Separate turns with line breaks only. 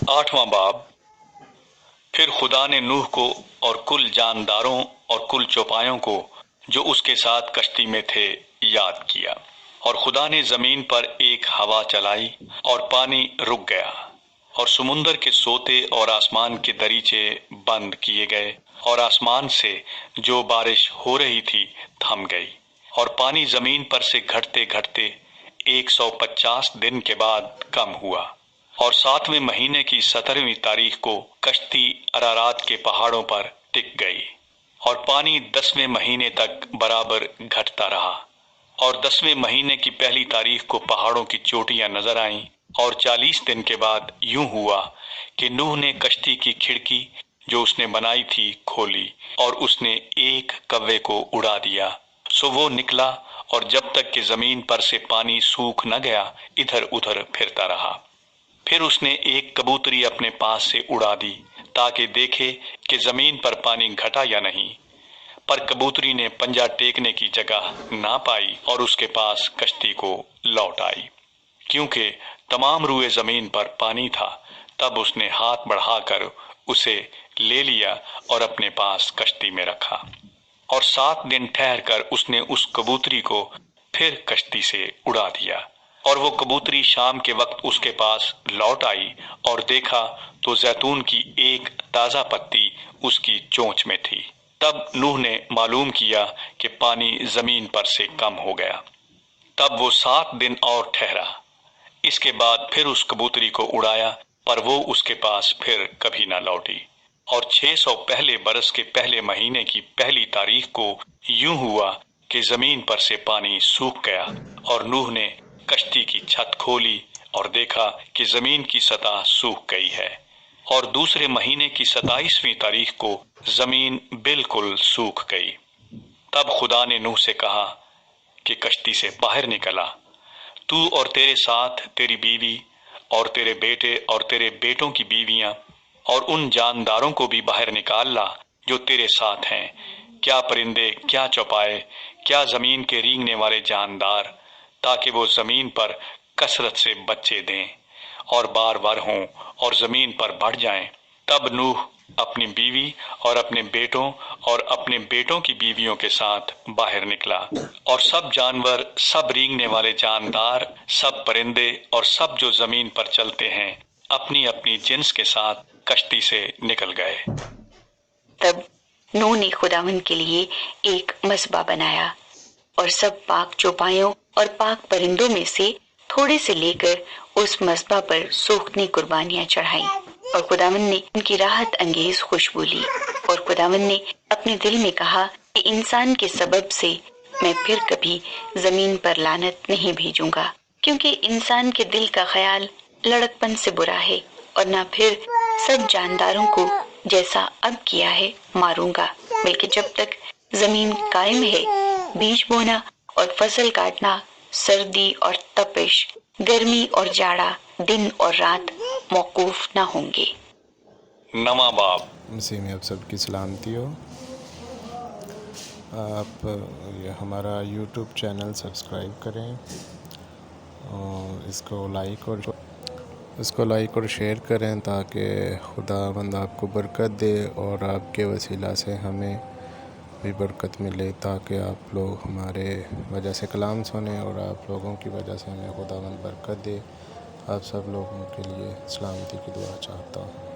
8वां बाब। फिर खुदा ने नूह को और कुल जानदारों और कुल चौपायों को जो उसके साथ कश्ती में थे याद किया, और खुदा ने जमीन पर एक हवा चलाई और पानी रुक गया, और समुंदर के सोते और आसमान के दरीचे बंद किए गए, और आसमान से जो बारिश हो रही थी थम गई, और पानी जमीन पर से घटते घटते 150 दिन के बाद कम हुआ। और 7वें महीने की 17वीं तारीख को कश्ती अरारात के पहाड़ों पर टिक गई, और पानी 10वें महीने तक बराबर घटता रहा। और 10वें महीने की पहली तारीख को पहाड़ों की चोटियां नजर आईं, और 40 दिन के बाद यूं हुआ कि नूह ने कश्ती की खिड़की जो उसने बनाई थी खोली, और उसने एक कव्वे को उड़ा दिया। सो वो निकला, और जब तक कि जमीन पर से पानी सूख न गया इधर उधर फिरता रहा। फिर उसने एक कबूतरी अपने पास से उड़ा दी ताकि देखे कि जमीन पर पानी घटा या नहीं, पर कबूतरी ने पंजा टेकने की जगह ना पाई और उसके पास कश्ती को लौट आई। क्योंकि तमाम रुए जमीन पर पानी था, तब उसने हाथ बढ़ाकर उसे ले लिया और अपने पास कश्ती में रखा। और 7 दिन ठहर कर उसने उस कबूतरी को फिर कश्ती से उड़ा दिया। और वो कबूतरी शाम के वक्त उसके पास लौट आई, और देखा तो जैतून की एक ताजा पत्ती उसकी चोंच में थी। तब नूह ने मालूम किया कि पानी जमीन पर से कम हो गया। तब वो 7 दिन और ठहरा। इसके बाद फिर उस कबूतरी को उड़ाया, पर वो उसके पास फिर कभी ना लौटी। और 600 पहले बरस के पहले महीने की पहली तारीख को यूं हुआ कि जमीन पर से पानी सूख गया, और नूह ने कश्ती की छत खोली और देखा कि जमीन की सतह सूख गई है। और दूसरे महीने की 27वीं तारीख को जमीन बिल्कुल सूख गई। तब खुदा ने नूह से कहा कि कश्ती से बाहर निकला, तू और तेरे साथ तेरी बीवी और तेरे बेटे और तेरे बेटों की बीवियां, और उन जानदारों को भी बाहर निकाल ला जो तेरे साथ हैं, क्या परिंदे, क्या चौपाए, क्या जमीन के रेंगने वाले जानदार, ताकि वो जमीन पर कसरत से बच्चे दें और बार बार हों और जमीन पर बढ़ जाएं। तब नूह अपनी बीवी और अपने बेटों और अपने बेटों की बीवियों के साथ बाहर निकला, और सब जानवर, सब रेंगने वाले जानदार, सब परिंदे और सब जो जमीन पर चलते हैं अपनी अपनी जिन्स के साथ कश्ती से निकल गए।
तब नूह ने खुदावंद के लिए एक मसबा बनाया, और सब पाक चौपायों और पाक परिंदों में से थोड़े से लेकर उस मसबा पर सूखनी कुर्बानियां चढ़ाई। और खुदावंद ने उनकी राहत अंगेज खुशबू ली। और खुदावंद ने अपने दिल में कहा कि इंसान के सबब से मैं फिर कभी जमीन पर लानत नहीं भेजूंगा, क्योंकि इंसान के दिल का ख्याल लड़कपन से बुरा है, और न फिर सब जानदारों को जैसा अब किया है मारूंगा, बल्कि जब तक जमीन कायम है बीज बोना और फसल काटना, सर्दी और तपिश, गर्मी और जाड़ा, दिन और रात मौकूफ न होंगे।
नवा बाब।
मसीह में आप सबकी सलामती हो। आप ये हमारा यूट्यूब चैनल सब्सक्राइब करें और इसको लाइक और शेयर करें, ताकि खुदावंद आपको बरकत दे और आपके वसीला से हमें भी बरकत मिले, ताकि आप लोग हमारे वजह से कलाम सुने और आप लोगों की वजह से हमें खुदावंद बरकत दे। आप सब लोगों के लिए सलामती की दुआ चाहता हूँ।